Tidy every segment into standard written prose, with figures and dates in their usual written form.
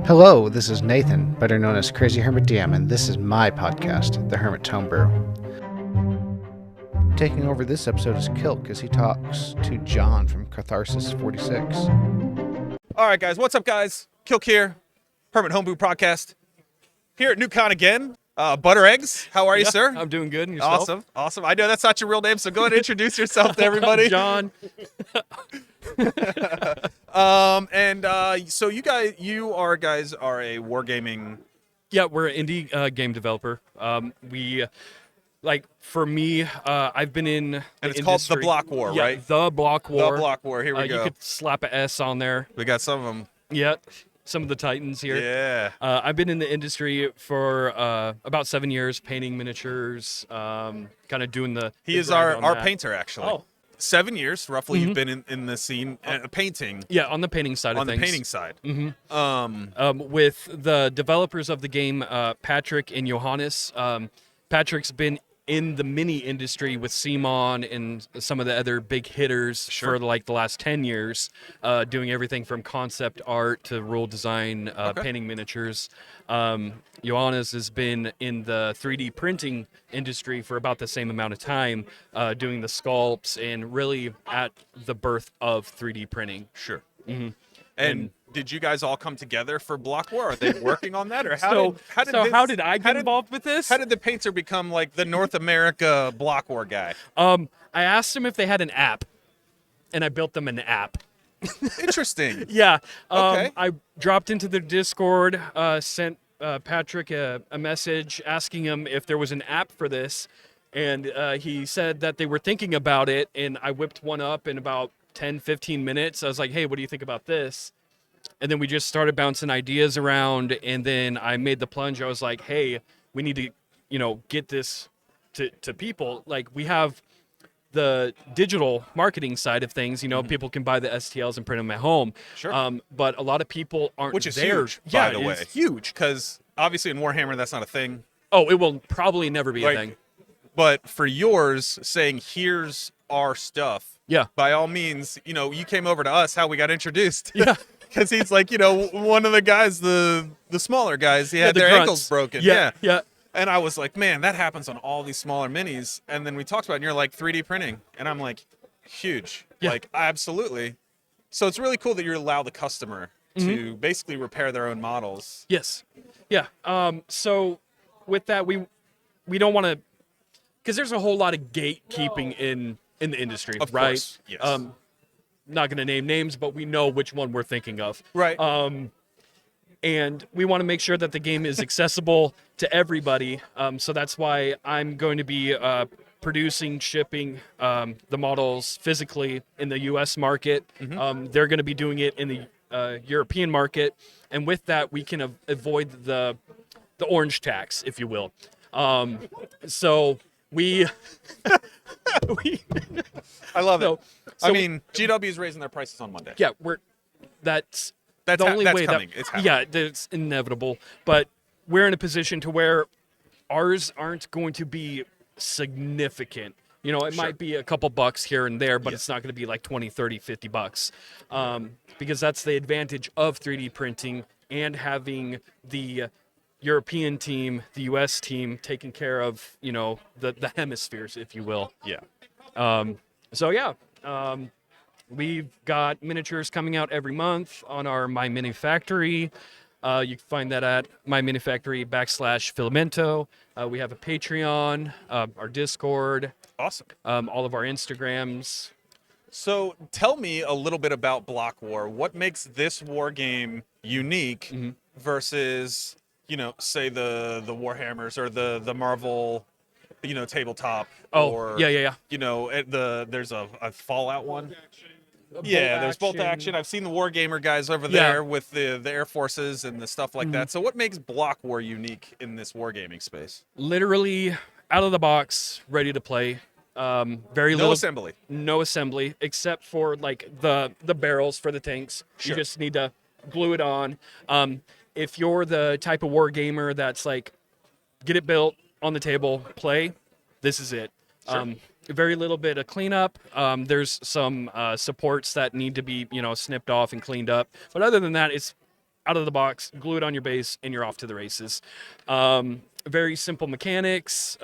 Hello, this is Nathan, better known as CrazyhermitDM, and this is my podcast, The Hermit Homebrew. Taking over this episode is Kilk as he talks to John from Katharsis 46. All right, guys. What's up, guys? Kilk here, Hermit Homebrew podcast. Here at Nuke Con again. Butter Eggs, how are you, sir? I'm doing good. And yourself? Awesome. I know that's not your real name, so go ahead and introduce yourself to everybody. John. So you guys are a wargaming. Yeah, we're an indie game developer. For me, I've been in the And it's industry. called The Block War, Yeah, right? The Block War. The Block War. Here we go. You could slap a S on there. We got some of them. Yeah, some of the titans here. Yeah. I've been in the industry for about 7 years, painting miniatures, kind of doing the. He is grind on our that. painter, actually. Oh. 7 years, roughly, you've been in the scene, painting. Yeah, on the painting side of On the things. painting side. With the developers of the game, Patrick and Johannes. Patrick's been in the mini industry with Simon and some of the other big hitters for like the last 10 years, doing everything from concept art to rule design, painting miniatures. Johannes has been in the 3D printing industry for about the same amount of time, doing the sculpts and really at the birth of 3D printing. Sure. Mm-hmm. And did you guys all come together for Block War? Are they working on that, or How did I get involved with this? How did the painter become like the North America Block War guy? I asked them if they had an app, and I built them an app. Interesting. Yeah. Okay. I dropped into the Discord, sent Patrick a message asking him if there was an app for this, and he said that they were thinking about it, and I whipped one up in about 10, 15 minutes. I was like, hey, what do you think about this? And then we just started bouncing ideas around, and then I made the plunge. I was like, hey, we need to, get this to people. Like, we have the digital marketing side of things. People can buy the STLs and print them at home. Sure. But a lot of people aren't Which is there. huge, Yeah, by the way. it's Huge, because obviously in Warhammer that's not a thing. Oh, it will probably never be Like, a thing. But for yours, saying here's our stuff. Yeah. By all means, you came over to us. How we got introduced. Yeah. Because he's like, one of the guys, the smaller guys, he had the their grunts. ankles broken. Yeah. And I was like, man, that happens on all these smaller minis. And then we talked about it, and you're like, 3D printing. And I'm like, huge. Yeah. Like, absolutely. So it's really cool that you allow the customer to basically repair their own models. Yes. Yeah. So with that, we don't want to, because there's a whole lot of gatekeeping in the industry, Of right? course, yes. Not going to name names, but we know which one we're thinking of. Right. And we want to make sure that the game is accessible to everybody. So that's why I'm going to be producing, shipping the models physically in the U.S. market. They're going to be doing it in the European market. And with that, we can avoid the orange tax, if you will. So we... I love it. So I mean, GW is raising their prices on Monday. Yeah, that's the That's only way coming. that It's happening. yeah, it's inevitable. But we're in a position to where ours aren't going to be significant. It might be a couple bucks here and there, but it's not going to be like 20, 30, 50 bucks. Because that's the advantage of 3D printing and having the European team, the US team taking care of, the hemispheres, if you will. Yeah. We've got miniatures coming out every month on our My Mini Factory. You can find that at My Mini Factory /Filamento. We have a Patreon, our Discord, Awesome. all of our Instagrams. So tell me a little bit about Block War. What makes this war game unique versus, say the Warhammers or the Marvel, tabletop? Oh, or, yeah. There's a Fallout one. Yeah, there's bolt action. I've seen the Wargamer guys over Yeah. there with the Air Forces and the stuff like that. So what makes Block War unique in this wargaming space? Literally out of the box, ready to play. Very little assembly. No assembly, except for like the barrels for the tanks. Sure. You just need to glue it on. If you're the type of war gamer that's like, get it built on the table, play, this is it. Sure. Very little bit of cleanup. There's some supports that need to be, snipped off and cleaned up. But other than that, it's out of the box, glue it on your base, and you're off to the races. Very simple mechanics.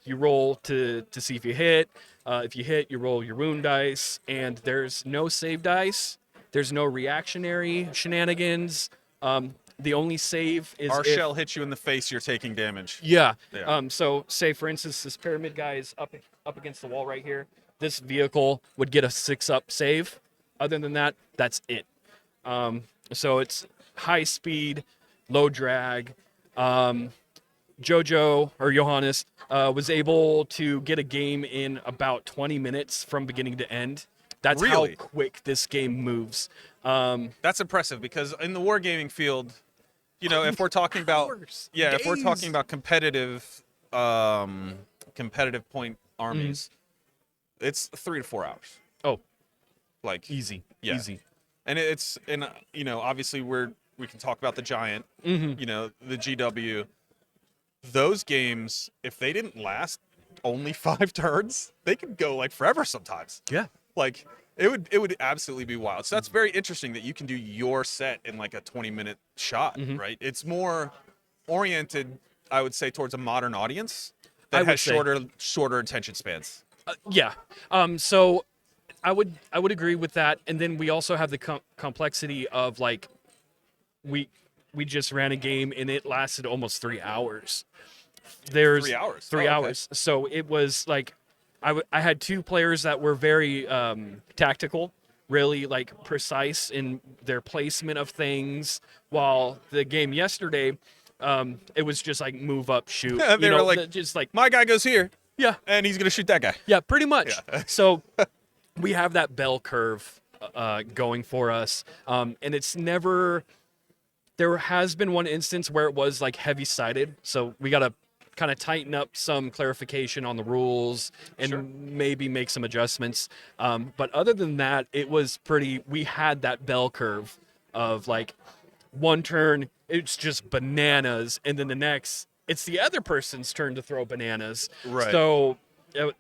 You roll to see if you hit. If you hit, you roll your wound dice, and there's no save dice. There's no reactionary shenanigans. The only save is Our if, shell hits you in the face, you're taking damage. yeah. Yeah. So say for instance, this pyramid guy is up against the wall right here. This vehicle would get a 6-up save. Other than that, that's it. So it's high speed, low drag. Jojo or Johannes was able to get a game in about 20 minutes from beginning to end. That's Really? how quick this game moves. That's impressive because in the wargaming field, if we're talking about Hours, if we're days. talking about competitive point armies, it's 3 to 4 hours. Oh, Like easy, Yeah. easy. And obviously we can talk about the Giant, the GW. Those games, if they didn't last only 5 turns, they could go like forever sometimes. Yeah. Like it would absolutely be wild. So that's very interesting that you can do your set in like a 20-minute shot, right? It's more oriented, I would say, towards a modern audience I that would has say. shorter attention spans. Yeah. So I would agree with that. And then we also have the complexity of like we just ran a game and it lasted almost 3 hours. There's 3 hours. 3 Oh, okay. hours. So it was like I had 2 players that were very tactical, really like precise in their placement of things. While the game yesterday, it was just like move up, shoot. They were like, just like my guy goes here, yeah, and he's gonna shoot that guy. yeah, pretty much. Yeah. So we have that bell curve going for us, and it's never. There has been one instance where it was like heavy-sided, so we got to kind of tighten up some clarification on the rules and maybe make some adjustments. But other than that, it was pretty. We had that bell curve of like one turn, it's just bananas, and then the next, it's the other person's turn to throw bananas. Right. So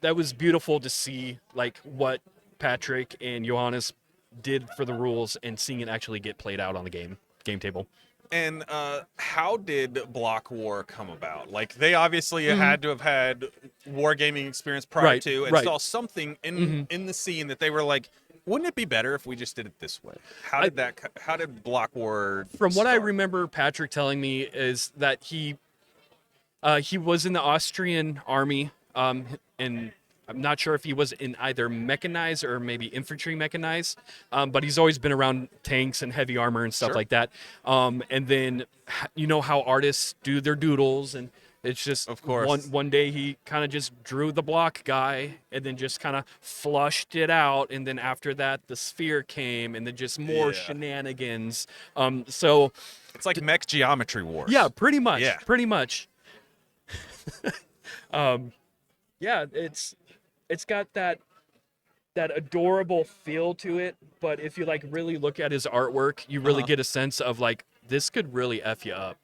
that was beautiful to see, like what Patrick and Johannes did for the rules and seeing it actually get played out on the game table. And how did Block War come about? Like, they obviously had to have had wargaming experience prior Right, to, and right. saw something in the scene that they were like, wouldn't it be better if we just did it this way? How did Block War From what I start? remember Patrick telling me is that he was in the Austrian army, and I'm not sure if he was in either mechanized or maybe infantry mechanized, but he's always been around tanks and heavy armor and stuff Sure. like that. And then you know how artists do their doodles, and it's just Of course. one day he kind of just drew the block guy and then just kind of flushed it out, and then after that the sphere came, and then just more Yeah. shenanigans. So It's like Mech Geometry Wars. yeah, pretty much. Yeah. Pretty much. Yeah, it's got that adorable feel to it, but if you like really look at his artwork, you really get a sense of like this could really F you up.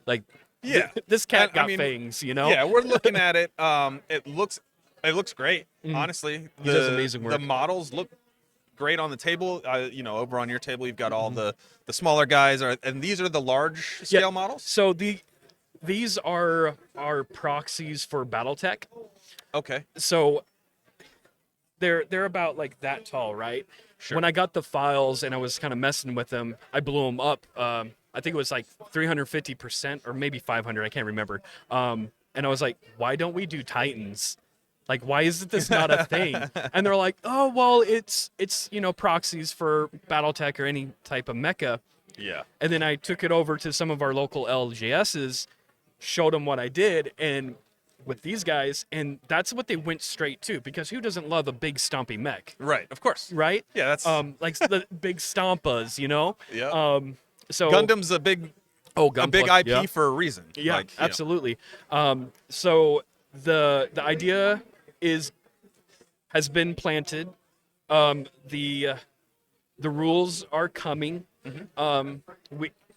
Like Yeah. this cat I got mean, fangs, you know? Yeah, we're looking at it. It looks great. Honestly, He does amazing work. The models look great on the table. Over on your table, you've got all the smaller guys, and these are the large scale models. So these are proxies for BattleTech. Okay. So they're about like that tall, right? Sure. When I got the files and I was kind of messing with them, I blew them up. I think it was like 350% or maybe 500. I can't remember. And I was like, why don't we do Titans? Like, why isn't this not a thing? And they're like, oh, well, it's proxies for BattleTech or any type of mecha. Yeah. And then I took it over to some of our local LGSs, showed them what I did, and with these guys, and that's what they went straight to, because who doesn't love a big stompy mech, Right. Of course. right? Yeah. That's Like the big stompas, you know? yeah. So Gundam's a big IP yeah. for a reason. Yeah, Like, absolutely. So the idea has been planted. The rules are coming.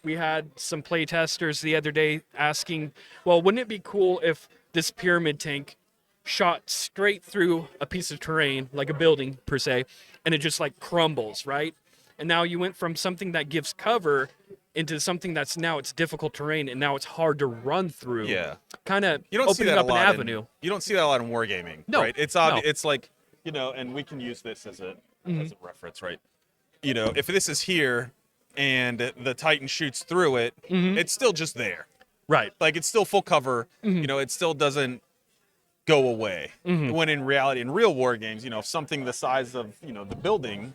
We had some play testers the other day asking, well, wouldn't it be cool if this pyramid tank shot straight through a piece of terrain, like a building per se, and it just like crumbles, right? And now you went from something that gives cover into something that's now it's difficult terrain and now it's hard to run through. Yeah. Kind of You don't see opening that up a an lot avenue. you don't see that a lot in wargaming, No, right? It's no. obvious. It's like, and we can use this as a reference, right? If this is here and the Titan shoots through it, it's still just there. Right. Like, it's still full cover. It still doesn't go away. When in reality, in real war games, if something the size of, the building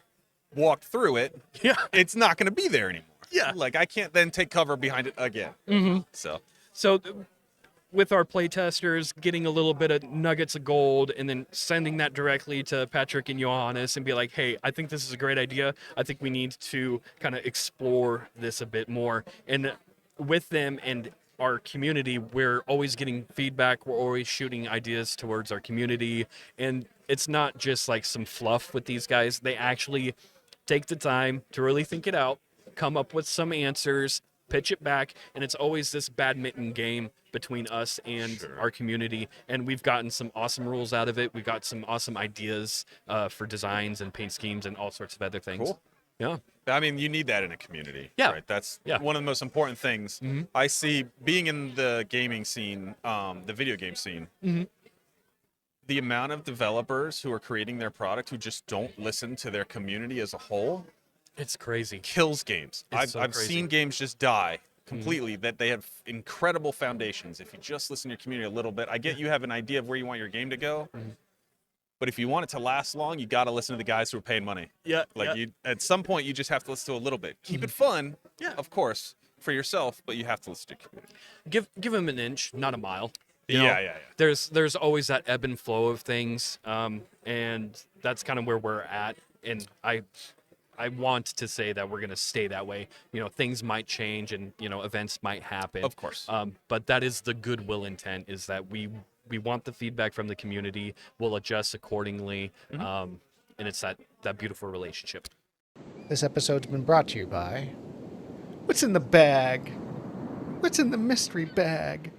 walked through it, Yeah. it's not going to be there anymore. Yeah. Like, I can't then take cover behind it again. So With our playtesters, getting a little bit of nuggets of gold and then sending that directly to Patrick and Johannes and be like, hey, I think this is a great idea. I think we need to kind of explore this a bit more. And with them and our community, we're always getting feedback. We're always shooting ideas towards our community. And it's not just like some fluff with these guys. They actually take the time to really think it out, come up with some answers, pitch it back, and it's always this badminton game between us and our community, and we've gotten some awesome rules out of it. We've got some awesome ideas for designs and paint schemes and all sorts of other things. Cool. Yeah. I mean, you need that in a community. Yeah. Right? That's Yeah. one of the most important things. I see being in the gaming scene, the video game scene, the amount of developers who are creating their product who just don't listen to their community as a whole It's crazy. kills games. It's so I've crazy. seen games just die completely, that they have incredible foundations. If you just listen to your community a little bit, I get you have an idea of where you want your game to go, but if you want it to last long, you got to listen to the guys who are paying money. Yeah. Like, you, at some point, you just have to listen to a little bit. Keep it fun, Yeah. of course, for yourself, but you have to listen to your community. Give them an inch, not a mile. Yeah. There's always that ebb and flow of things, and that's kind of where we're at. And I want to say that we're going to stay that way. Things might change and, events might happen. Of course. But that is the goodwill intent, is that we want the feedback from the community. We'll adjust accordingly. And it's that beautiful relationship. This episode's been brought to you by... What's in the bag? What's in the mystery bag?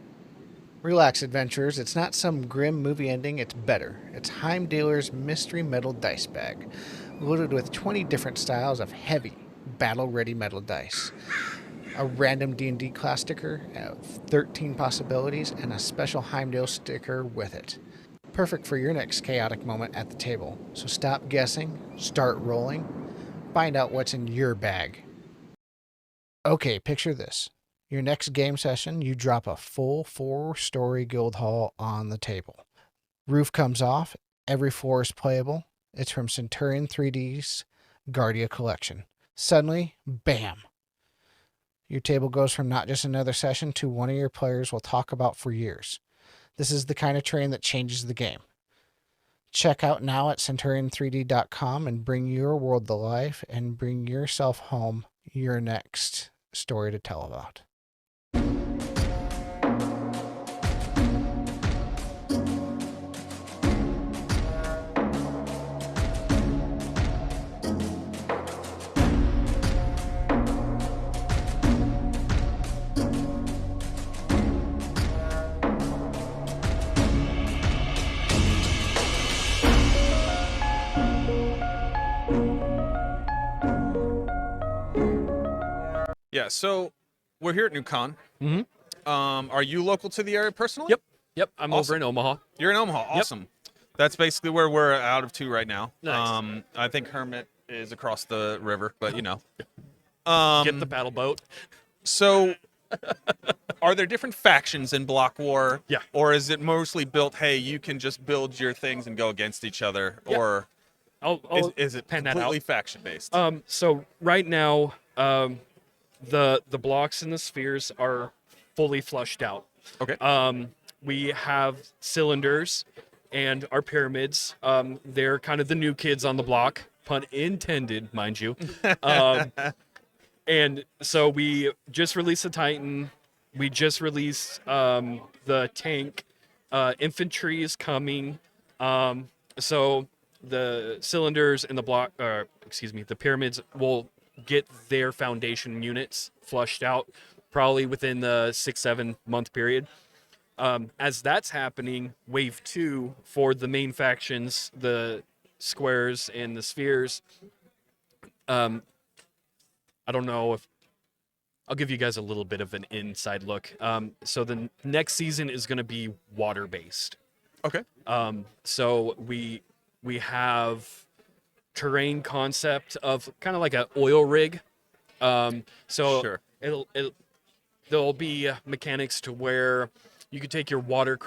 Relax, adventurers. It's not some grim movie ending. It's better. It's Heimdaller's Mystery Metal Dice Bag, loaded with 20 different styles of heavy, battle-ready metal dice. A random D&D class sticker of 13 possibilities, and a special Heimdall sticker with it. Perfect for your next chaotic moment at the table. So stop guessing, start rolling, find out what's in your bag. Okay, picture this. Your next game session, you drop a full 4-story guild hall on the table. Roof comes off, every floor is playable. It's from Centurion 3D's Guardia collection. Suddenly, bam! Your table goes from not just another session to one of your players will talk about for years. This is the kind of terrain that changes the game. Check out now at centurion3d.com and bring your world to life and bring yourself home your next story to tell about. Yeah, so we're here at Nuke Con. Are you local to the area personally? Yep. I'm Awesome. over in Omaha. You're in Omaha. Awesome. That's basically where we're out of two right now. Nice. I think Hermit is across the river, but Get the paddle boat. So, are there different factions in Block War? Yeah. Or is it mostly built, hey, you can just build your things and go against each other? Yeah. Or is it pen that completely out. faction based? So right now, the blocks and the spheres are fully flushed out. Okay. We have cylinders and our pyramids. They're kind of the new kids on the block, pun intended, mind you. And so we just released the Titan. We just released the tank. Infantry is coming. So the cylinders and the pyramids will get their foundation units flushed out probably within the 6-7 month period. As that's happening, wave 2 for the main factions, the squares and the spheres. I don't know if I'll give you guys a little bit of an inside look. So the next season is going to be water based. Okay. So we have terrain concept of kind of like an oil rig. So Sure. there'll be mechanics to where you could take your water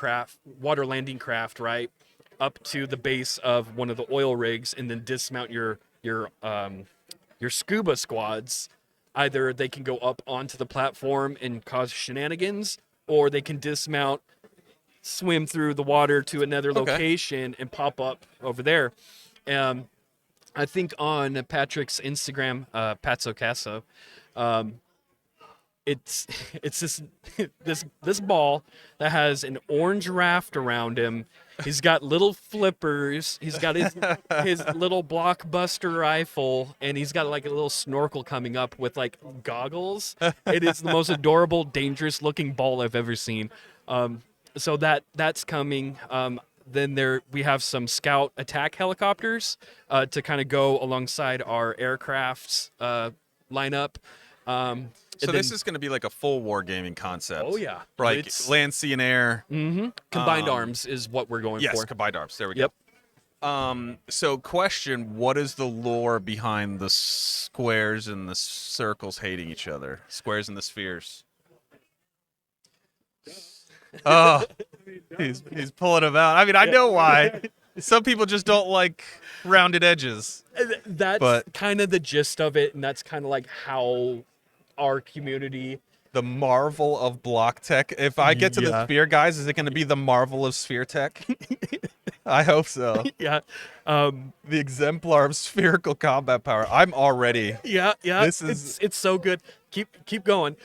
landing craft, right, up to the base of one of the oil rigs, and then dismount your scuba squads. Either they can go up onto the platform and cause shenanigans, or they can dismount, swim through the water to another Okay. location, and pop up over there. I think on Patrick's Instagram, Patso Casso, it's this ball that has an orange raft around him. He's got little flippers. He's got his little blockbuster rifle, and he's got like a little snorkel coming up with like goggles. It is the most adorable, dangerous looking ball I've ever seen. So that's coming. Then we have some scout attack helicopters to kind of go alongside our aircrafts lineup. So this is going to be like a full wargaming concept. Oh yeah, Like It's land, sea, and air. combined arms is what we're going Yes, for. combined arms. There we Yep. go. So question, what is the lore behind the squares and the circles hating each other? Squares and the spheres. Oh, he's pulling them out. I mean, I know why. Some people just don't like rounded edges. That's kind of the gist of it, and that's kind of like how our community. The marvel of block tech. If I get to the Yeah. sphere, guys, is it going to be the marvel of sphere tech? I hope so. Yeah. The exemplar of spherical combat power. I'm already. Yeah. This is- it's so good. Keep going.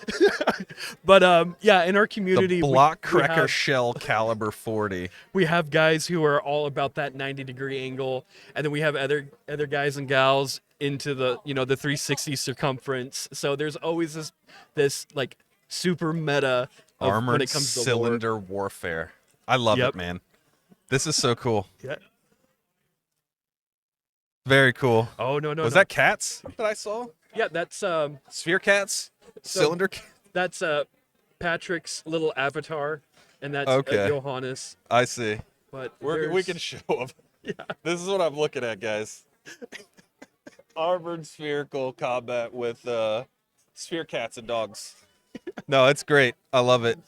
But yeah, in our The community, block cracker shell caliber 40. we have guys who are all about that 90-degree angle, and then we have other guys and gals into the the 360 circumference. So there's always this like super meta of Armored when it comes to the lore. cylinder warfare. I love Yep. it, man. This is so cool. Yeah. Very cool. Oh no. Was that cats that I saw? Yeah, that's Sphere cats? Cylinder cats? that's Patrick's little avatar, and that's Okay. Johannes. I see. But We there's- can show them. This is what I'm looking at, guys. Armored spherical combat with sphere cats and dogs. No, it's great. I love it.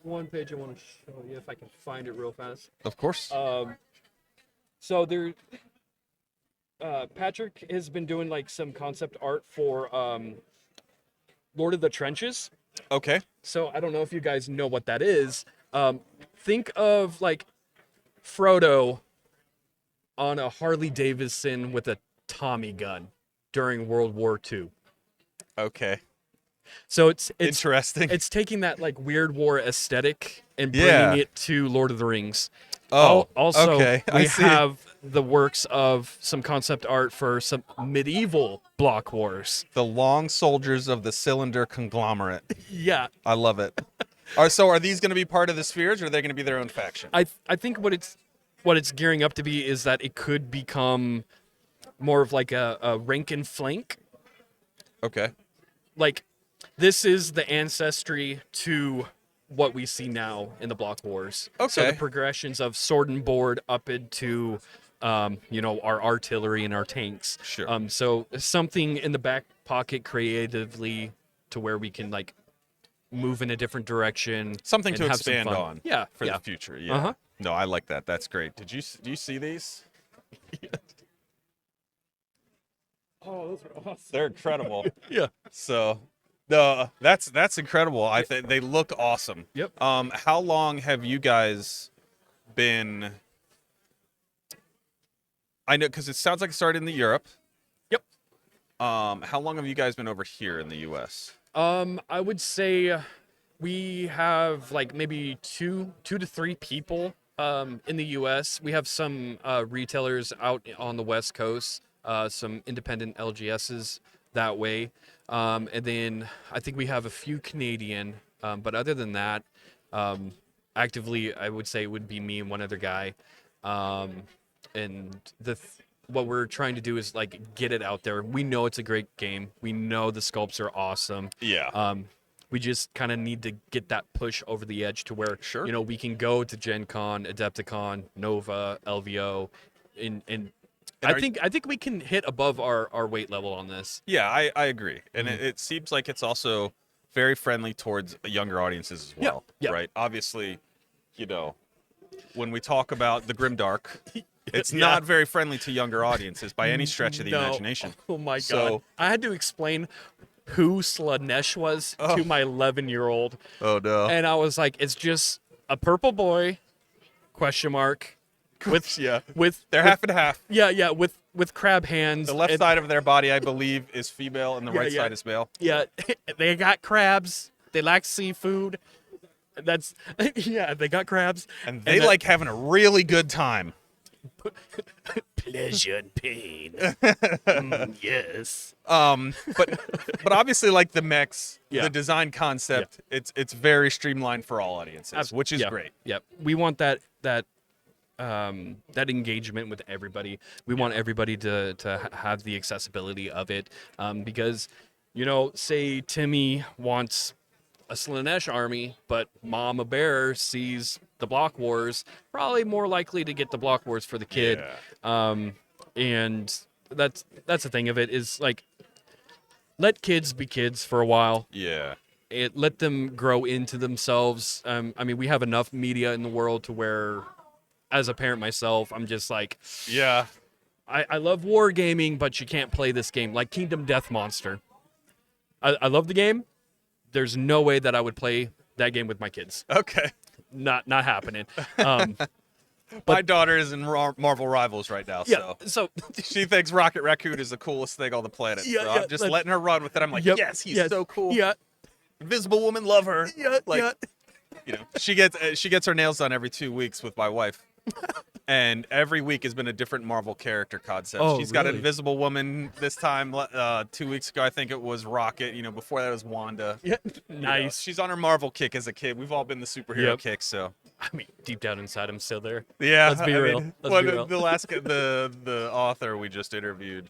one page I want to show you if I can find it real fast. Of course. So there, Patrick has been doing like some concept art for Lord of the Trenches. Okay. So I don't know if you guys know what that is. Think of like Frodo on a Harley Davidson with a Tommy gun during World War II. Okay. So it's Interesting. it's taking that like weird war aesthetic and bringing Yeah. it to Lord of the Rings. Oh, Also, okay. I we see. have the works of some concept art for some medieval block wars. The long soldiers of the cylinder conglomerate. Yeah, I love it. So are these going to be part of the spheres, or are they going to be their own faction? I think what it's gearing up to be is that it could become more of like a rank and flank. Okay. Like this is the ancestry to what we see now in the block wars. So Okay. the progressions of sword and board up into our artillery and our tanks. Sure. So something in the back pocket creatively to where we can like move in a different direction. Something and to have some expand fun. on. Yeah. For yeah. the future. Yeah. Uh-huh. No, I like that. That's great. Do you see these? Oh, those are awesome. They're incredible. Yeah. So, no, that's incredible. I think they look awesome. Yep. How long have you guys been? I know because it sounds like it started in Europe. Yep. How long have you guys been over here in the U.S.? I would say we have like maybe two to three people in the U.S. We have some retailers out on the West Coast, some independent LGSs that way, and then I think we have a few Canadian. But other than that, actively, I would say it would be me and one other guy. And what we're trying to do is like get it out there. We know it's a great game. We know the sculpts are awesome. Yeah. We just kind of need to get that push over the edge to where Sure. we can go to Gen Con, Adepticon, Nova, LVO, and I think we can hit above our weight level on this. Yeah, I agree. And it seems like it's also very friendly towards younger audiences as well, yeah. right? Obviously, when we talk about the Grimdark, it's Yeah. not very friendly to younger audiences by any stretch of the No. imagination. Oh my So- god! I had to explain who Slanesh was to my 11-year-old, Oh no. and I was like, "It's just a purple boy?" Question mark. With Yeah. with They're with- half and half. Yeah, with crab hands. The left and- side of their body, I believe, is female, and the right yeah. side is male. Yeah, they got crabs. They like seafood. That's yeah. They got crabs. And they like having a really good time. pleasure and pain. Yes. But obviously, like the mechs, Yeah. the design concept, it's very streamlined for all audiences, which is Yeah, great. Yeah, we want that engagement with everybody. We want everybody to have the accessibility of it, because say Timmy wants a Slanesh army, but Mama Bear sees the Block Wars, probably more likely to get the Block Wars for the kid. And that's the thing of it is like, let kids be kids for a while. Yeah. Let them grow into themselves. I mean, we have enough media in the world to where, as a parent myself, I'm just like, Yeah. I love wargaming, but you can't play this game. Like Kingdom Death Monster. I love the game. There's no way that I would play that game with my kids. Okay. Not happening. My daughter is in Marvel Rivals right now, Yeah. so So she thinks Rocket Raccoon is the coolest thing on the planet. Yeah, so yeah, I'm just like- letting her run with it. I'm like, Yep, yes, he's yes, so cool. Yeah. Invisible Woman, love her. Yeah. Like, she gets her nails done every 2 weeks with my wife. And every week has been a different Marvel character concept. Oh, She's got really? Invisible Woman this time. 2 weeks ago, I think it was Rocket. Before that was Wanda. Yeah. You know, Nice. she's on her Marvel kick as a kid. We've all been the superhero Yep. kick, so. I mean, deep down inside, I'm still there. Yeah, Let's be real. Let's be real. The last the author we just interviewed,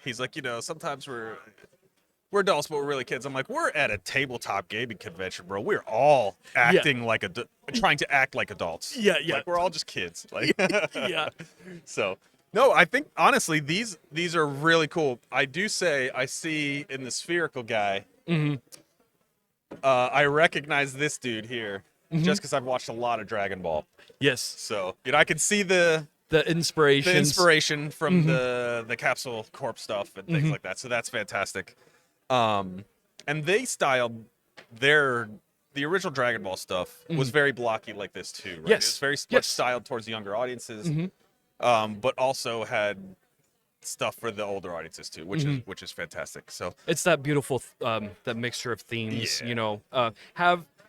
he's like, sometimes we're adults, but we're really kids. I'm like, we're at a tabletop gaming convention, bro. We're all acting like trying to act like adults. Yeah, yeah. Like we're all just kids. Like, Yeah. so. No, I think honestly these are really cool. I do say I see in the spherical guy. Mm-hmm. I recognize this dude here just because I've watched a lot of Dragon Ball. Yes. So I can see the inspiration. inspiration from the Capsule Corp stuff and things like that. So that's fantastic. And they styled the original Dragon Ball stuff was very blocky like this too, right? Yes. It was very Yes. much styled towards the younger audiences, but also had stuff for the older audiences too, which is fantastic. So It's that beautiful, that mixture of themes. Yeah.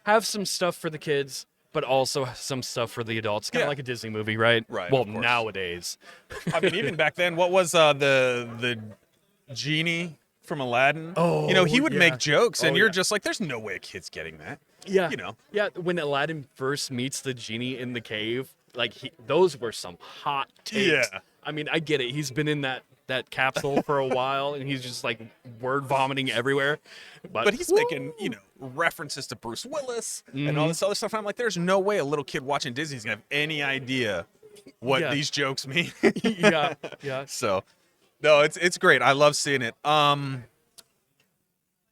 Have some stuff for the kids, but also some stuff for the adults. Kind of Yeah. like a Disney movie, right? Right, Well, of course. nowadays. I mean, even back then, what was the genie from Aladdin? Oh, he would yeah. make jokes, and Oh, you're yeah. just like, there's no way a kid's getting that. Yeah. You know. Yeah. When Aladdin first meets the genie in the cave, like those were some hot takes. Yeah. I mean, I get it. He's been in that capsule for a while, and he's just like word vomiting everywhere. But he's making, references to Bruce Willis and all this other stuff. And I'm like, there's no way a little kid watching Disney is gonna have any idea what Yeah. these jokes mean. Yeah. Yeah. So, no, it's great. I love seeing it.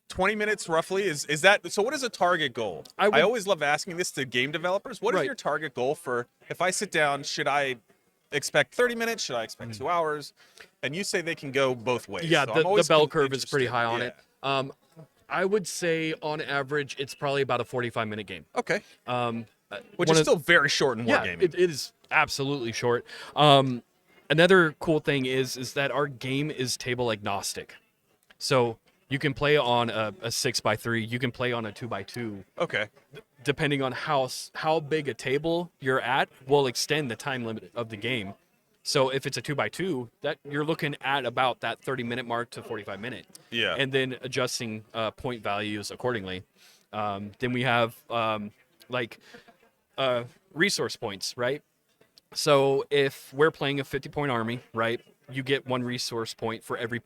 20 minutes roughly is that so? What is a target goal? I would- I always love asking this to game developers. What is Right. your target goal for if I sit down? Should I expect 30 minutes? Should I expect 2 hours? And you say they can go both ways. Yeah, So I'm the always bell curve is pretty interested. high on Yeah. it. I would say on average it's probably about a 45-minute game. Okay. Which one is of- still very short in Yeah, wargaming. it is absolutely short. Another cool thing is that our game is table agnostic, so you can play on a 6x3, you can play on a 2x2. Okay. Depending on how big a table you're at, will extend the time limit of the game. So if it's a 2x2, that you're looking at about that 30-minute mark to 45-minute. Yeah. And then adjusting point values accordingly. Then we have resource points, right? So if we're playing a 50-point army, right, you get 1 resource point for every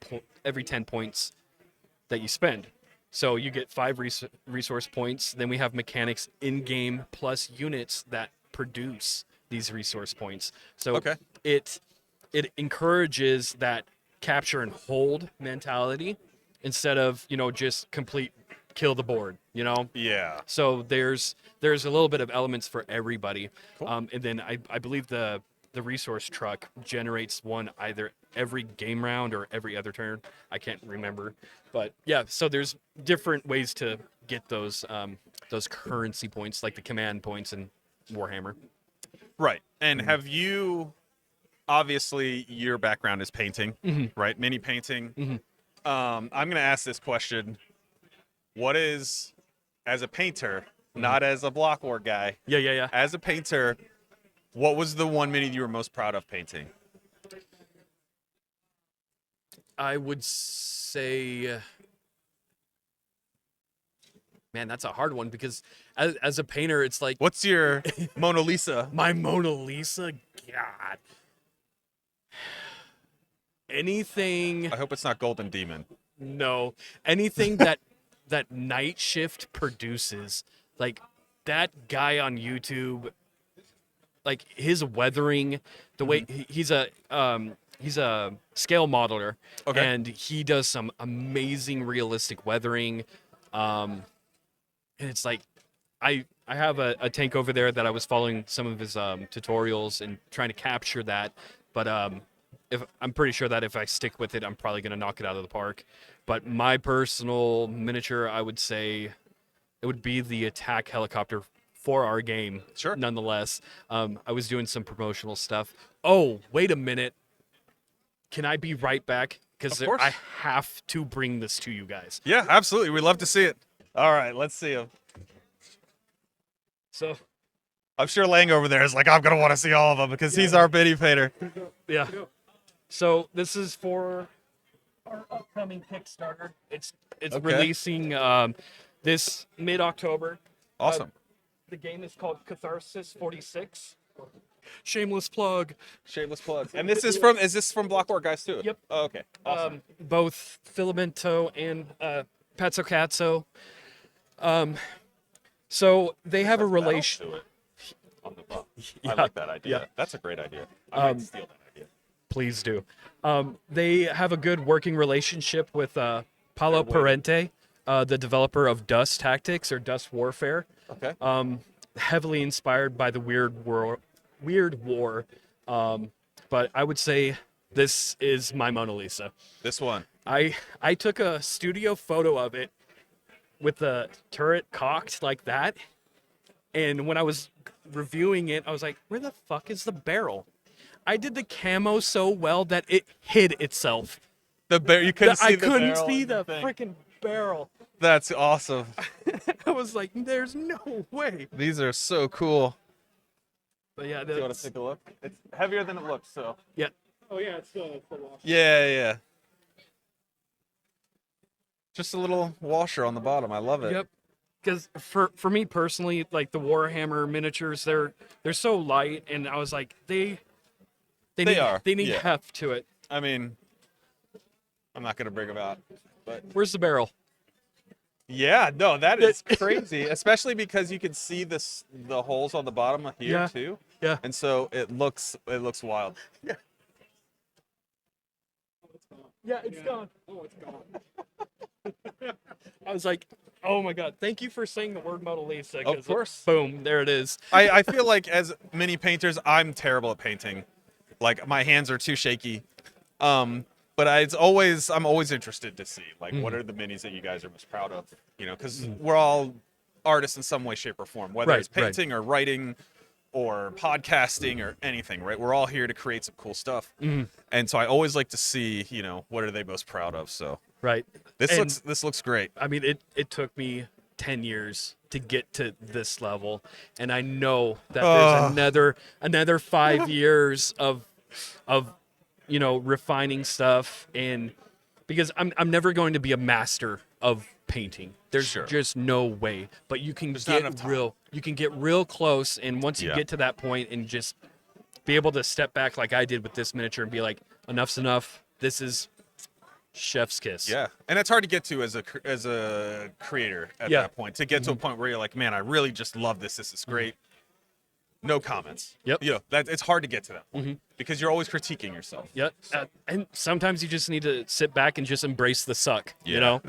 10 points that you spend. So you get 5 resource points. Then we have mechanics in game plus units that produce these resource points. So Okay. it encourages that capture and hold mentality instead of, just complete kill the board, Yeah. So there's a little bit of elements for everybody. Cool. And then I believe the resource truck generates one either every game round or every other turn. I can't remember. But yeah, so there's different ways to get those currency points, like the command points in Warhammer. Right. And have you, obviously your background is painting, right? Mini painting. I'm going to ask this question. What is, as a painter, not as a block war guy, Yeah. as a painter, what was the one mini you were most proud of painting? I would say, man, that's a hard one because as a painter, it's like What's your Mona Lisa? my Mona Lisa. God, anything. I hope it's not Golden Demon. No, anything that Night Shift produces, like that guy on YouTube, like his weathering, the way he's a scale modeler, Okay. and he does some amazing realistic weathering, and it's like I have a tank over there that I was following some of his tutorials and trying to capture that, but if I'm pretty sure that if I stick with it, I'm probably gonna knock it out of the park. But my personal miniature, I would say, it would be the attack helicopter for our game. Sure. Nonetheless, I was doing some promotional stuff. Oh, wait a minute. Can I be right back? Because Of course. I have to bring this to you guys. Yeah, absolutely. We'd love to see it. All right, let's see him. So, I'm sure Lang over there is like, I'm going to want to see all of them because he's our mini painter. yeah. So this is for our upcoming Kickstarter. It's Okay. releasing this mid-October. Awesome. The game is called Katharsis 46. Shameless plug. Shameless plug. And is this from Block War guys too? Yep. Oh, okay. Awesome. Both Filamento and Pazzo Cazzo. So they have a relation. On the buff. Yeah. I like that idea. Yeah. That's a great idea. I might steal that idea. Please do. They have a good working relationship with Paolo Parente, the developer of Dust Tactics or Dust Warfare. Okay. Heavily inspired by the Weird War. But I would say this is my Mona Lisa. This one. I took a studio photo of it with the turret cocked like that. And when I was reviewing it, I was like, where the fuck is the barrel? I did the camo so well that it hid itself. The bear. You couldn't see I the couldn't barrel see in the thing. freaking barrel. That's awesome. I was like, there's no way. These are so cool. But yeah, Do you want to take a look? It's heavier than it looks, so. yeah. Oh yeah, it's still wash. Yeah. Just a little washer on the bottom. I love it. Yep. Because for me personally, like the Warhammer miniatures, they're so light, and I was like, they need Yeah. heft to it. I mean, I'm not gonna bring them out, but Where's the barrel? yeah, no, that is crazy. Especially because you can see the holes on the bottom here Yeah. too, Yeah. and so it looks wild. Yeah, it's gone. Oh, it's gone. I was like, oh my god, thank you for saying the word Mona Lisa. 'cause Of course. Boom, there it is. I feel like as mini painters, I'm terrible at painting. Like my hands are too shaky. But I'm always interested to see like what are the minis that you guys are most proud of, because we're all artists in some way, shape, or form, whether it's Right. painting or writing or podcasting or anything, right? We're all here to create some cool stuff, and so I always like to see, what are they most proud of. So Right. this And, looks great. I mean, it took me 10 years to get to this level, and I know that there's another 5 years of refining stuff, and because I'm never going to be a master of painting. There's Sure. just no way. But you can There's not enough time. you can get real close, and once you Yeah. get to that point and just be able to step back like I did with this miniature and be like, enough's enough. This is chef's kiss. Yeah, and it's hard to get to as a creator at Yeah. that point. To get to a point where you're like, man, I really just love this. This is great. No comments. Yep. You know, that it's hard to get to that point because you're always critiquing yourself. Yep. And sometimes you just need to sit back and just embrace the suck. You Yeah. know,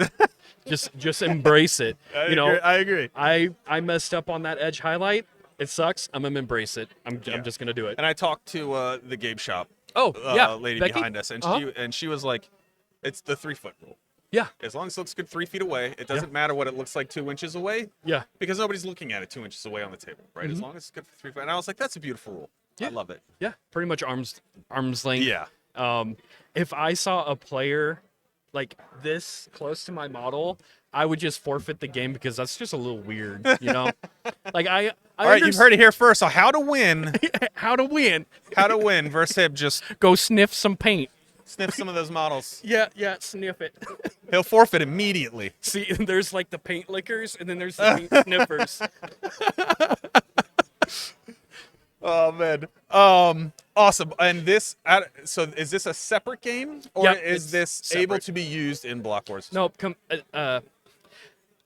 just embrace it. I agree. I messed up on that edge highlight. It sucks. I'm gonna embrace it. I'm just gonna do it. And I talked to the Gabe Shop Oh yeah, lady Becky? behind us, and she was like, it's the 3-foot rule. Yeah. As long as it looks good 3 feet away, it doesn't matter what it looks like 2 inches away. Yeah. Because nobody's looking at it 2 inches away on the table, right? As long as it's good for 3 feet. And I was like, that's a beautiful rule. Yeah. I love it. Yeah. Pretty much arm's length. Yeah. If I saw a player like this close to my model, I would just forfeit the game because that's just a little weird, you know? Like I All right, you've heard it here first. So how to win? how to win. How to win versus him just Go sniff some paint. sniff some of those models. Yeah, sniff it. He'll forfeit immediately. See, there's like the paint lickers and then there's the paint sniffers. Oh man. Awesome. And this, so is this a separate game, or Yeah, is it's this able separate. to be used in Block Wars? No,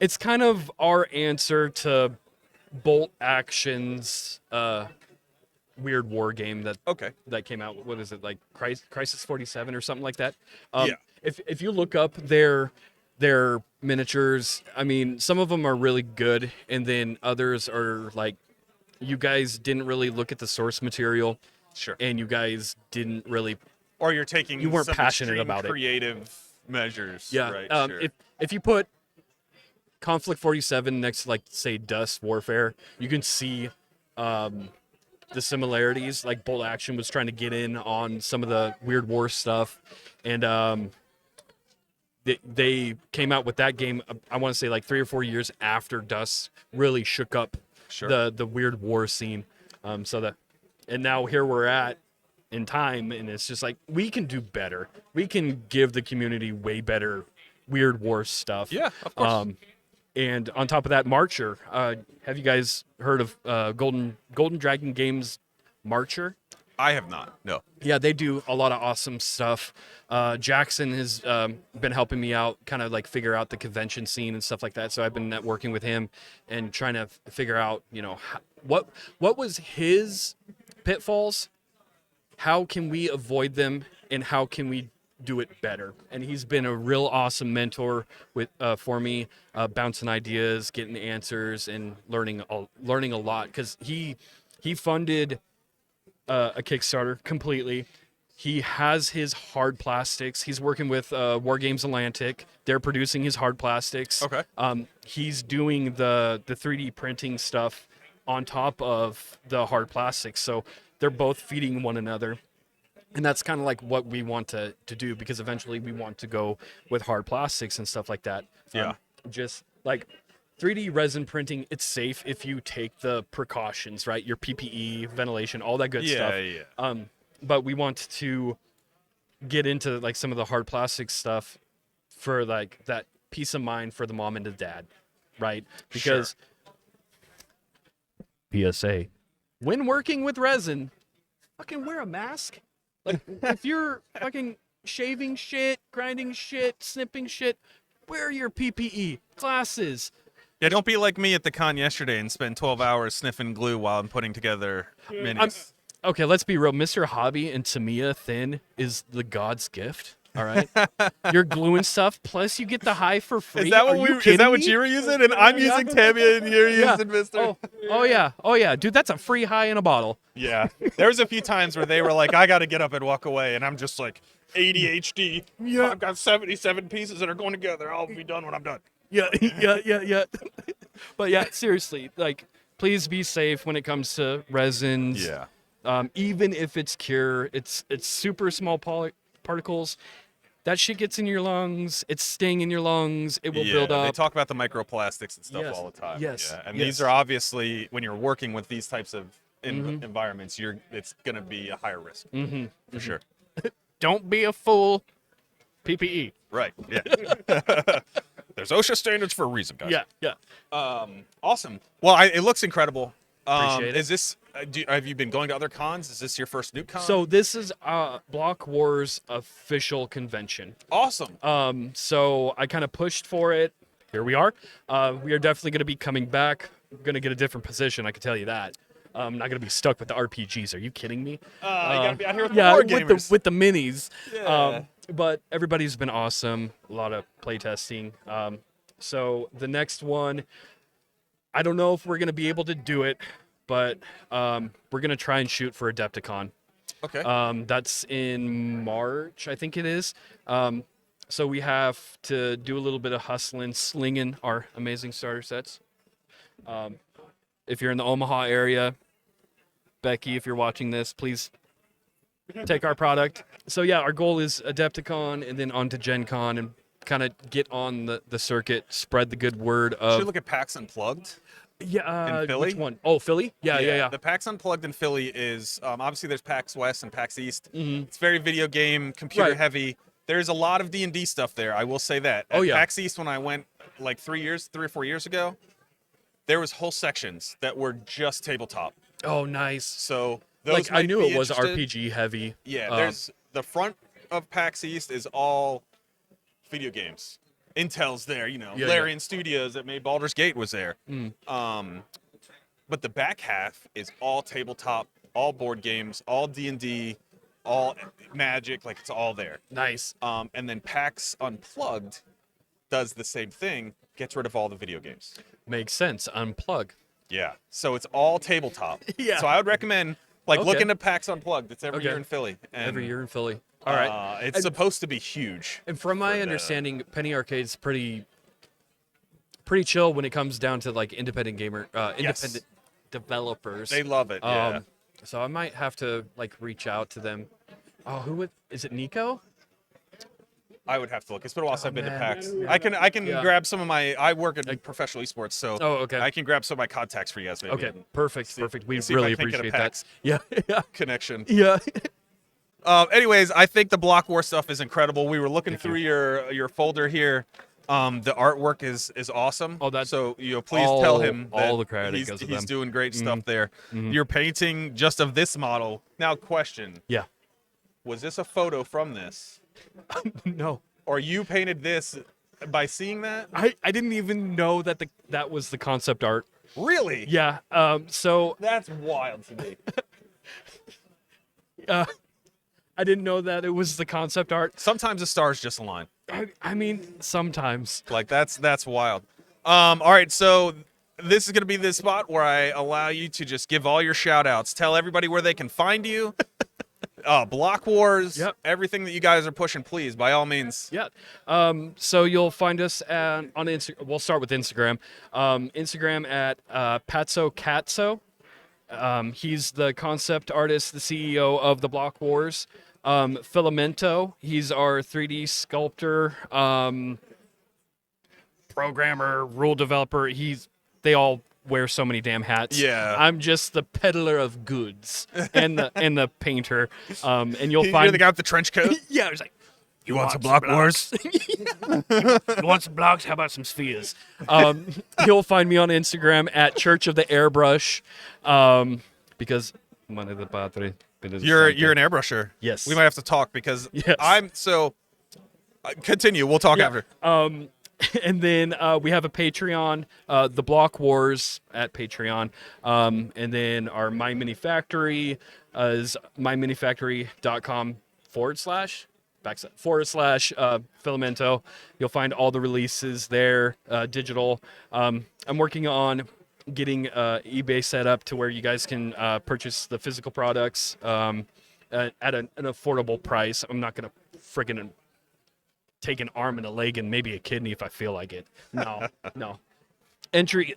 it's kind of our answer to Bolt Action's weird war game Okay. that came out. What is it, like Crisis 47 or something like that? Yeah. If you look up their miniatures, I mean, some of them are really good, and then others are like, you guys didn't really look at the source material, Sure. and you guys didn't really. Or you're taking You weren't some passionate extreme about it. creative measures. Yeah. Right. Sure. If you put Conflict 47 next to, like, say, Dust Warfare, you can see the similarities. Like, Bolt Action was trying to get in on some of the Weird War stuff, and they came out with that game. I want to say like 3 or 4 years after Dust really shook up Sure. the Weird War scene. And now here we're at in time, and it's just like we can do better. We can give the community way better Weird War stuff. Yeah, of course. And on top of that, Marcher. Have you guys heard of Golden Dragon Games Marcher? I have not. No. Yeah, they do a lot of awesome stuff. Jackson has been helping me out, kind of like figure out the convention scene and stuff like that. So I've been networking with him and trying to figure out, you know, what was his pitfalls, how can we avoid them, and how can we do it better. And he's been a real awesome mentor for me, bouncing ideas, getting answers, and learning a lot, because he funded a Kickstarter completely. He has his hard plastics. He's working with War Games Atlantic. They're producing his hard plastics. Okay. He's doing the 3D printing stuff on top of the hard plastics. So they're both feeding one another. And that's kind of like what we want to do, because eventually we want to go with hard plastics and stuff like that. Yeah. Just like 3D resin printing, it's safe if you take the precautions, right? Your PPE, ventilation, all that good stuff. Yeah. But we want to get into like some of the hard plastic stuff for like that peace of mind for the mom and the dad, right? Because PSA, when working with resin, fucking wear a mask. Like if you're fucking shaving shit, grinding shit, snipping shit, wear your PPE, glasses. Yeah, don't be like me at the con yesterday and spend 12 hours sniffing glue while I'm putting together minis. Okay, let's be real. Mr. Hobby and Tamiya Thin is the God's gift. All right, you're gluing stuff. Plus, you get the high for free. Is that Are what you kidding what me? you were using? And I'm using Tamiya and you're Yeah. using Mister. Oh yeah, dude. That's a free high in a bottle. Yeah. There was a few times where they were like, I got to get up and walk away. And I'm just like, ADHD. Yeah. I've got 77 pieces that are going together. I'll be done when I'm done. Yeah. But yeah, seriously, like, please be safe when it comes to resins. Yeah. Even if it's cure, it's super small particles. That shit gets in your lungs. It's staying in your lungs. It will build up. They talk about the microplastics and stuff Yes. all the time. Yes. Yeah. And Yes. these are obviously, when you're working with these types of environments, it's going to be a higher risk. For sure. Don't be a fool. PPE. Right. Yeah. There's OSHA standards for a reason, guys. Yeah. Awesome. Well, it looks incredible. Appreciate it. Is this? Have you been going to other cons? Is this your first Nuke Con? So this is Block Wars official convention. Awesome. So I kind of pushed for it. Here we are. We are definitely going to be coming back. I'm going to get a different position, I can tell you that. I'm not going to be stuck with the RPGs. Are you kidding me? You gotta be out here with Yeah, the wargamers. with the minis. Yeah. But everybody's been awesome. A lot of playtesting. So the next one, I don't know if we're going to be able to do it, but we're going to try and shoot for Adepticon. Okay. That's in March, I think it is. So we have to do a little bit of hustling, slinging our amazing starter sets. If you're in the Omaha area, Becky, if you're watching this, please take our product. So yeah, our goal is Adepticon and then on to Gen Con and kind of get on the circuit, spread the good word Should of... you look at PAX Unplugged? Yeah, in Philly? which one? Oh, Philly? Yeah. The PAX Unplugged in Philly is obviously there's PAX West and PAX East. Mhm. It's very video game, computer Right. heavy. There's a lot of D&D stuff there. I will say that. Oh, At yeah. PAX East when I went like 3 or 4 years ago, there was whole sections that were just tabletop. Oh, nice. So those Like, I might knew be it was interested. RPG heavy. Yeah, there's the front of PAX East is all video games. Intel's there, Yeah, Larian Studios that made Baldur's Gate was there. Mm. But the back half is all tabletop, all board games, all D&D, all Magic, like it's all there. Nice. And then PAX Unplugged does the same thing, gets rid of all the video games. Makes sense. Unplug. Yeah, so it's all tabletop. Yeah. So I would recommend Okay. look into PAX Unplugged. It's every Okay. year in Philly. And, Every year in Philly. All right. It's And- supposed to be huge. And from my for the- understanding, Penny Arcade's pretty chill when it comes down to like independent independent developers. They love it. Yeah. So I might have to like reach out to them. Oh, is it Nico? I would have to look. It's been a while since I've been to man. PAX. I can Yeah. grab some of my. I work in professional esports, so Oh, okay. I can grab some of my contacts for you guys. Maybe. Okay, and perfect. We see if I really can't get a appreciate that. PAX Yeah, yeah, connection. yeah. Anyways, I think the Block War stuff is incredible. We were looking through your folder here. The artwork is awesome. Oh, that's so please tell him that all the credit he's, goes to he's them. doing great stuff there. You're painting just of this model. Now, question: Yeah. was this a photo from this, No. or you painted this by seeing that? I didn't even know that that was the concept art. Really? Yeah. So That's wild to me. I didn't know that it was the concept art. Sometimes the stars just align. I mean, sometimes. Like that's wild. All right, so this is gonna be the spot where I allow you to just give all your shout outs. Tell everybody where they can find you. Block Wars, Yep. everything that you guys are pushing, please, by all means. Yeah. So you'll find us on Instagram. We'll start with Instagram. Instagram at Patso Catso. He's the concept artist, the CEO of the Block Wars. Filamento, he's our 3D sculptor, programmer, rule developer. They all wear so many damn hats. Yeah. I'm just the peddler of goods and the painter. And you'll You're find the guy with the trench coat. yeah, it's like, You want some Block Wars? you want some blocks? How about some spheres? You'll find me on Instagram at Church of the Airbrush, because You're an airbrusher. Yes. We might have to talk because Yes. I'm so. Continue. We'll talk after. And then we have a Patreon, the Block Wars at Patreon, and then our My Mini Factory is myminifactory.com/Filamento. You'll find all the releases there, digital. I'm working on getting eBay set up to where you guys can purchase the physical products at an affordable price. I'm not gonna freaking take an arm and a leg and maybe a kidney if I feel like it. No. Entry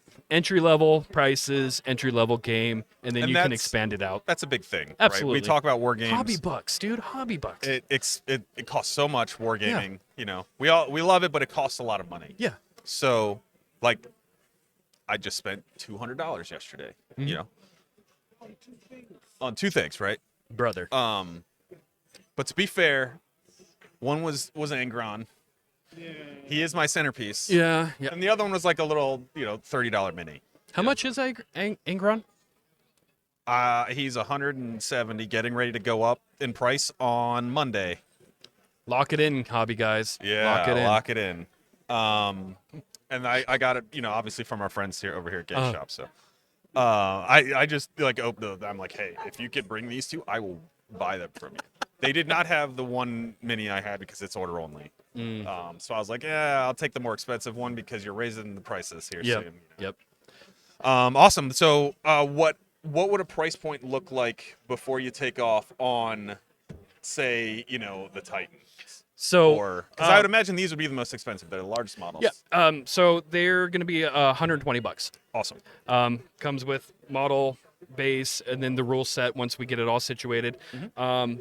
level prices, entry level game, and then And you can that's- expand it out. That's a big thing. Absolutely. Right? We talk about war games. Hobby bucks, dude. Hobby bucks. It costs so much wargaming. You know, we love it, but it costs a lot of money. Yeah. So, like, I just spent $200 yesterday. Mm-hmm. You know, on two things, right? Brother. But to be fair, one was Angron. He is my centerpiece. yeah. And the other one was like a little, $30 mini. How much is Angron? He's 170, getting ready to go up in price on Monday. Lock it in, hobby guys. Yeah, Lock it in. lock it in. And I got it, obviously from our friends here over here at Game Shop. So, I just like I'm like, hey, if you could bring these two, I will buy them from you. They did not have the one mini I had because it's order only. So I was like, yeah, I'll take the more expensive one because you're raising the prices here soon. Yep. Awesome. So, what would a price point look like before you take off on, say, the Titan? So, Or because I would imagine these would be the most expensive. They're the largest models. Yeah. So they're going to be $120. Awesome. Comes with model, base, and then the rule set once we get it all situated.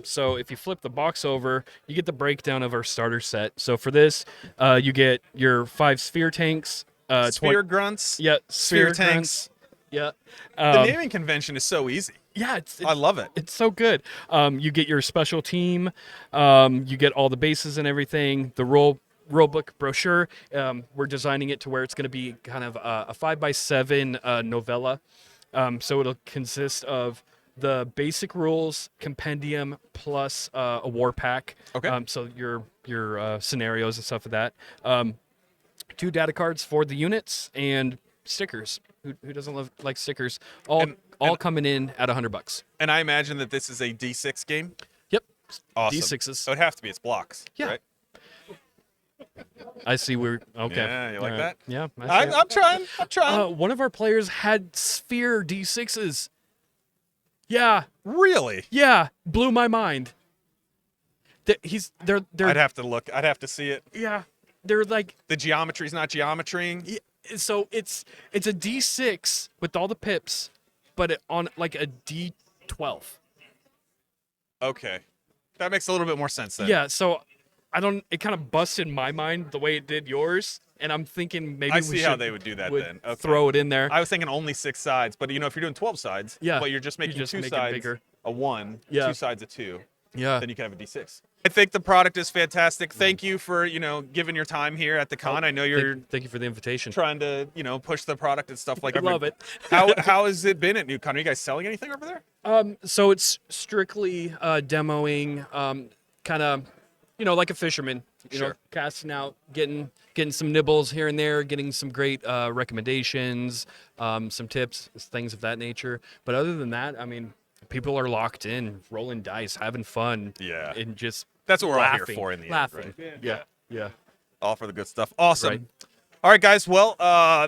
So if you flip the box over, you get the breakdown of our starter set. So for this, you get your 5 sphere tanks. Sphere grunts. Yeah. Sphere grunts. tanks. Yeah. The naming convention is so easy. Yeah, I love it. It's so good. You get your special team. You get all the bases and everything. The rule book brochure. We're designing it to where it's going to be kind of a 5x7 novella. So it'll consist of the basic rules compendium plus a war pack. Okay. So your scenarios and stuff of that. 2 data cards for the units and stickers. Who doesn't like stickers? All coming in at $100. And I imagine that this is a D6 game. Yep. Awesome. D6s. So it have to be. It's blocks. Yeah. Right? I see. We're okay. Yeah, you like All that? Yeah. I see it. I'm trying. I'm trying. One of our players had sphere D6s. Yeah. Really? Yeah. Blew my mind. They're I'd have to look. I'd have to see it. yeah. They're like, The geometry's not geometry. so it's a D6 with all the pips, but on like a D12. Okay. That makes a little bit more sense then. Yeah. So it kind of busted my mind the way it did yours. And I'm thinking maybe I we see should how they would do that then. Okay. throw it in there. I was thinking only 6 sides, but if you're doing 12 sides, Yeah, but you're just making just 2 make it sides bigger. a 1, Yeah. 2 sides a 2, Yeah. then you can have a D6. I think the product is fantastic. Thank you for, giving your time here at the con. I know you're Thank you for the invitation. trying to, push the product and stuff like I that. love it. How has it been at Nuke Con? Are you guys selling anything over there? So it's strictly demoing, kind of, like a fisherman, Sure. casting out, getting some nibbles here and there, getting some great recommendations, some tips, things of that nature. But other than that, I mean, people are locked in, rolling dice, having fun, Yeah. and just That's what we're all here laughing, for in the laughing. end, right? Yeah. All for the good stuff. Awesome. Right. All right, guys. Well,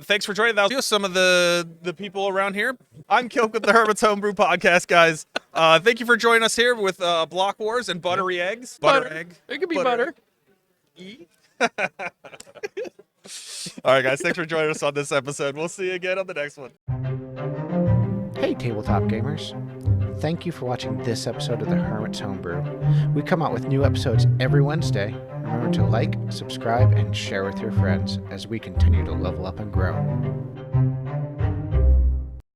thanks for joining. That was some of the people around here. I'm Kilk with the Hermit's Homebrew podcast, guys. Thank you for joining us here with Block Wars and Buttery Eggs. Butter egg. It could be butter. All right, guys. Thanks for joining us on this episode. We'll see you again on the next one. Hey, tabletop gamers. Thank you for watching this episode of the Hermit's Homebrew. We come out with new episodes every Wednesday. Remember to like, subscribe, and share with your friends as we continue to level up and grow.